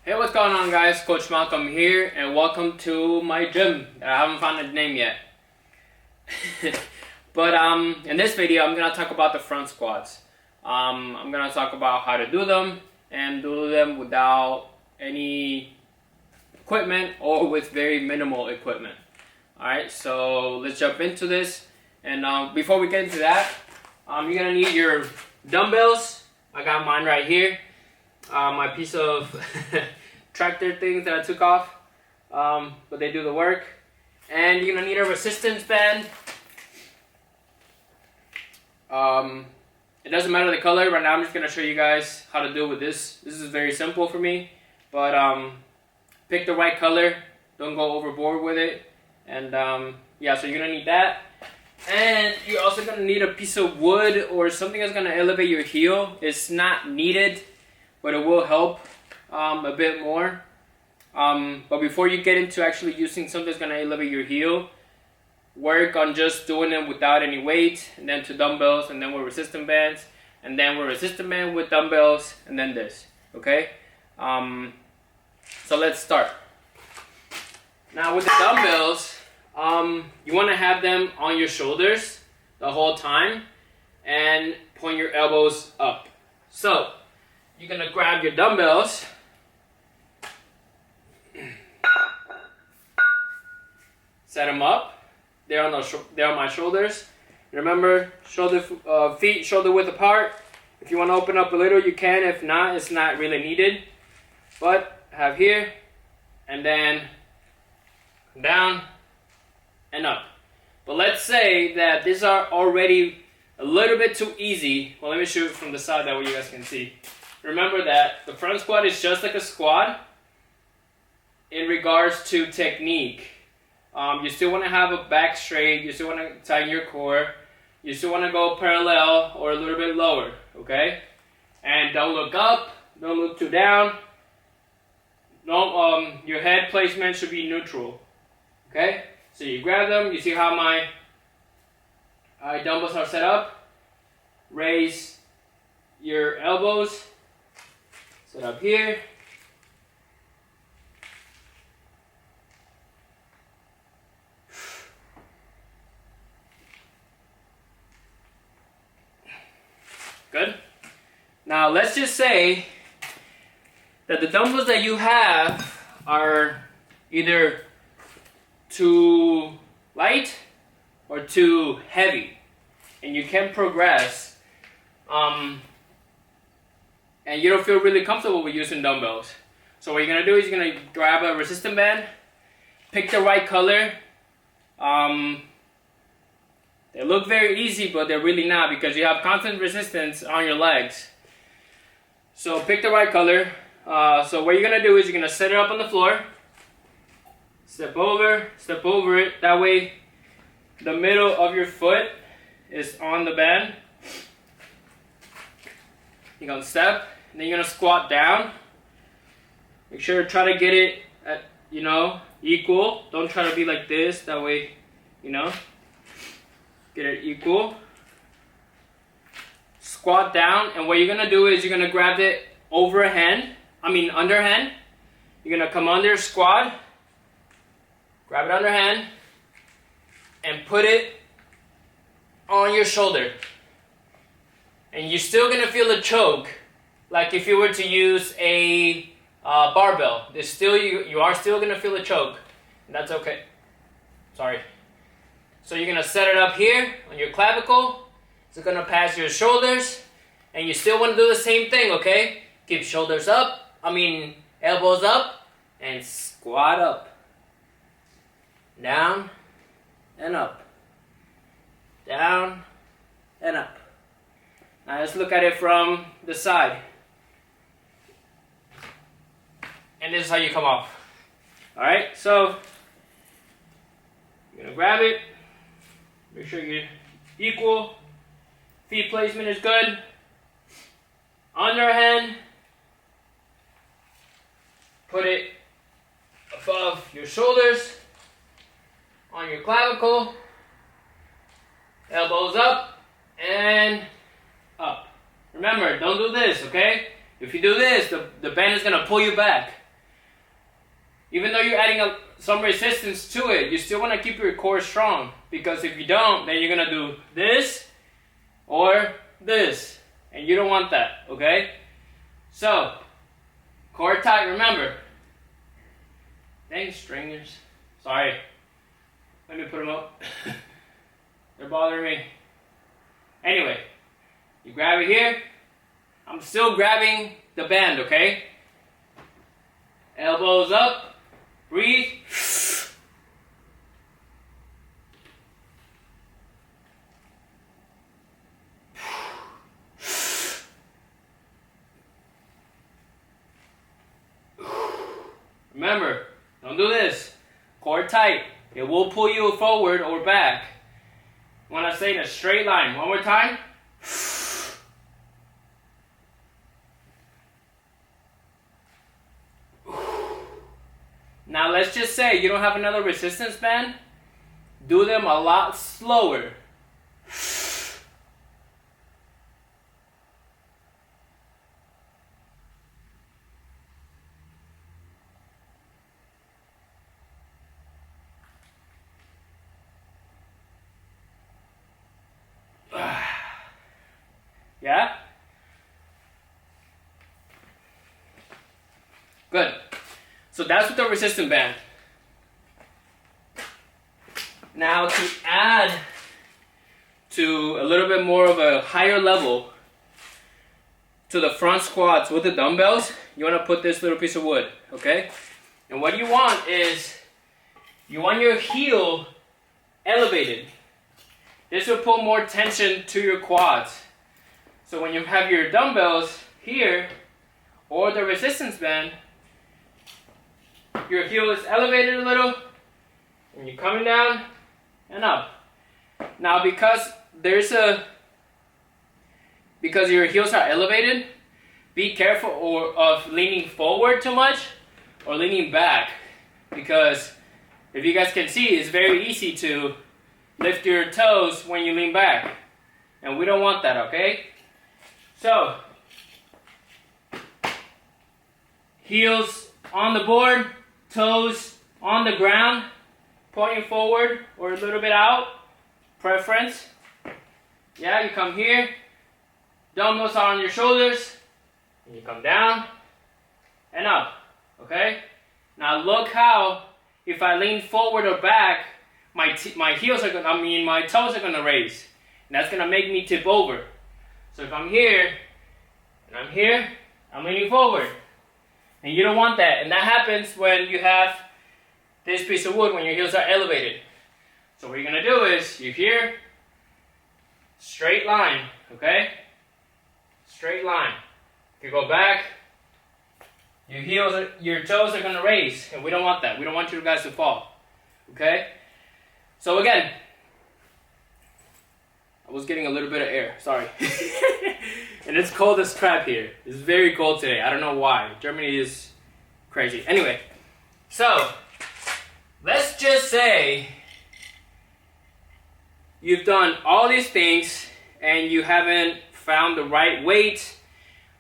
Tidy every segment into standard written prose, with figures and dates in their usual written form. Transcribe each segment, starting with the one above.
Hey, what's going on, guys? Coach Malcolm here, and welcome to my gym that I haven't found a name yet. But in this video, I'm gonna talk about the front squats. I'm gonna talk about how to do them and do them without any equipment or with very minimal equipment. All right, so let's jump into this. And before we get into that, you're gonna need your dumbbells. I got mine right here. My piece of tractor things that I took off, but they do the work. And you're gonna need a resistance band. It doesn't matter the color. Right now I'm just gonna show you guys how to deal with this. This is very simple for me, but pick the right color. Don't go overboard with it. And yeah, so you're gonna need that. And you're also gonna need a piece of wood or something that's gonna elevate your heel. It's not needed, but it will help a bit more. But before you get into actually using something that's gonna elevate your heel, work on just doing it without any weight, and then to dumbbells, and then with resistance bands, and then with resistance band with dumbbells, and then this, okay? So let's start. Now with the dumbbells, you wanna have them on your shoulders the whole time, and point your elbows up. So, you're gonna grab your dumbbells, set them up. They're on my shoulders. Remember, feet shoulder width apart. If you want to open up a little, you can. If not, it's not really needed. But have here, and then down and up. But let's say that these are already a little bit too easy. Well, let me shoot from the side that way you guys can see. Remember that the front squat is just like a squat in regards to technique. You still want to have a back straight. You still want to tighten your core. You still want to go parallel or a little bit lower, okay? And don't look up. Don't look too down. Don't, your head placement should be neutral, okay? So you grab them. You see how my dumbbells are set up. Raise your elbows. Set up here. Good. Now let's just say that the dumbbells that you have are either too light or too heavy, and you can't progress, and you don't feel really comfortable with using dumbbells. So what you're gonna do is you're gonna grab a resistance band, pick the right color. They look very easy, but they're really not, because you have constant resistance on your legs. So pick the right color. So what you're gonna do is you're gonna set it up on the floor. Step over it. That way the middle of your foot is on the band. You're gonna step, and then you're gonna squat down. Make sure to try to get it at, equal. Don't try to be like this, that way, get it equal. Squat down, and what you're gonna do is you're gonna grab it underhand. You're gonna come under, squat, grab it underhand, and put it on your shoulder. And you're still gonna feel a choke, like if you were to use a barbell. You are still gonna feel a choke, and that's okay. Sorry. So you're gonna set it up here on your clavicle. It's gonna pass your shoulders, and you still want to do the same thing, okay? Keep shoulders up, elbows up, and squat up. Down and up. Down and up. Now let's look at it from the side. And this is how you come off. Alright, so you're gonna grab it. Make sure you're equal. Feet placement is good. Underhand. Put it above your shoulders. On your clavicle. Elbows up and up. Remember, don't do this, okay? If you do this, the band is gonna pull you back. Even though you're adding some resistance to it, you still want to keep your core strong, because if you don't, then you're going to do this or this, and you don't want that, okay? So, core tight, remember. Dang stringers. Sorry. Let me put them up. They're bothering me. Anyway, you grab it here. I'm still grabbing the band, okay? Elbows up. Breathe. Remember, don't do this. Core tight. It will pull you forward or back. When I say in a straight line, one more time. Now let's just say you don't have another resistance band. Do them a lot slower. Yeah? Good. So that's with the resistance band. Now to add to a little bit more of a higher level to the front squats with the dumbbells, you want to put this little piece of wood, okay? And what you want is, you want your heel elevated. This will pull more tension to your quads. So when you have your dumbbells here, or the resistance band, your heel is elevated a little, and you're coming down and up. Now because your heels are elevated, be careful of leaning forward too much or leaning back, because if you guys can see, it's very easy to lift your toes when you lean back, and we don't want that, okay? So, heels on the board, toes on the ground, pointing forward or a little bit out, preference. Yeah, you come here, dumbbells are on your shoulders, and you come down and up, okay? Now look how, if I lean forward or back, my toes are gonna raise, and that's gonna make me tip over. So if I'm here, and I'm here, I'm leaning forward. And you don't want that. And that happens when you have this piece of wood, when your heels are elevated. So what you're going to do is, you're here, straight line, okay? Straight line. If you go back, your toes are going to raise. And we don't want that. We don't want you guys to fall, okay? So again, I was getting a little bit of air, sorry. And it's cold as crap here. It's very cold today. I don't know why. Germany is crazy. Anyway, so let's just say you've done all these things and you haven't found the right weight,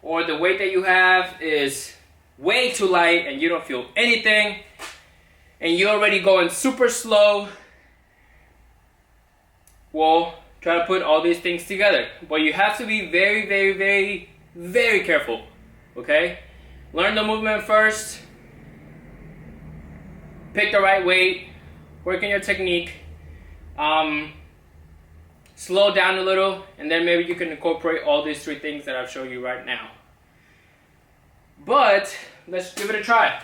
or the weight that you have is way too light and you don't feel anything, and you're already going super slow. Well, try to put all these things together. But you have to be very, very, very, very careful, okay? Learn the movement first. Pick the right weight. Work on your technique. Slow down a little, and then maybe you can incorporate all these three things that I've shown you right now. But let's give it a try.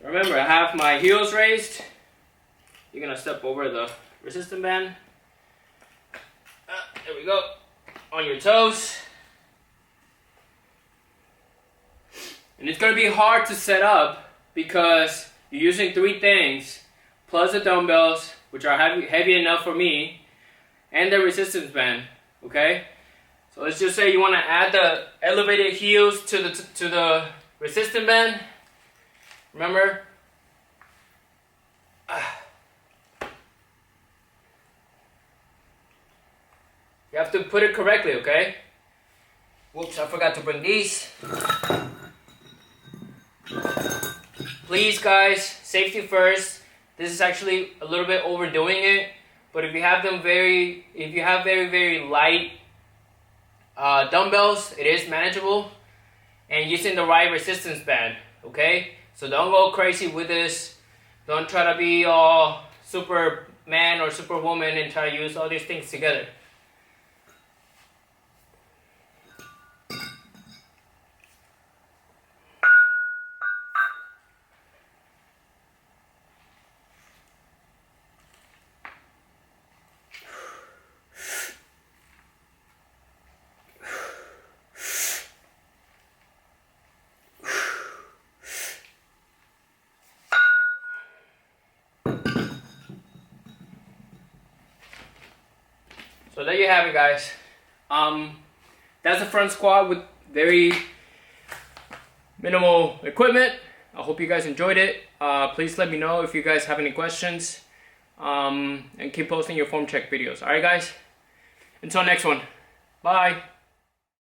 Remember, I have my heels raised. You're gonna step over the resistance band. There we go. On your toes. And it's going to be hard to set up because you're using three things, plus the dumbbells, which are heavy enough for me, and the resistance band, okay? So let's just say you want to add the elevated heels to the resistance band. Remember? You have to put it correctly, okay? Whoops, I forgot to bring these. Please guys, safety first. This is actually a little bit overdoing it, but if you have very light dumbbells, it is manageable, and using the right resistance band. Okay, so don't go crazy with this. Don't try to be all Superman or Superwoman and try to use all these things together. So there you have it, guys. That's a front squat with very minimal equipment. I hope you guys enjoyed it. Please let me know if you guys have any questions. And keep posting your form check videos. Alright guys? Until next one. Bye.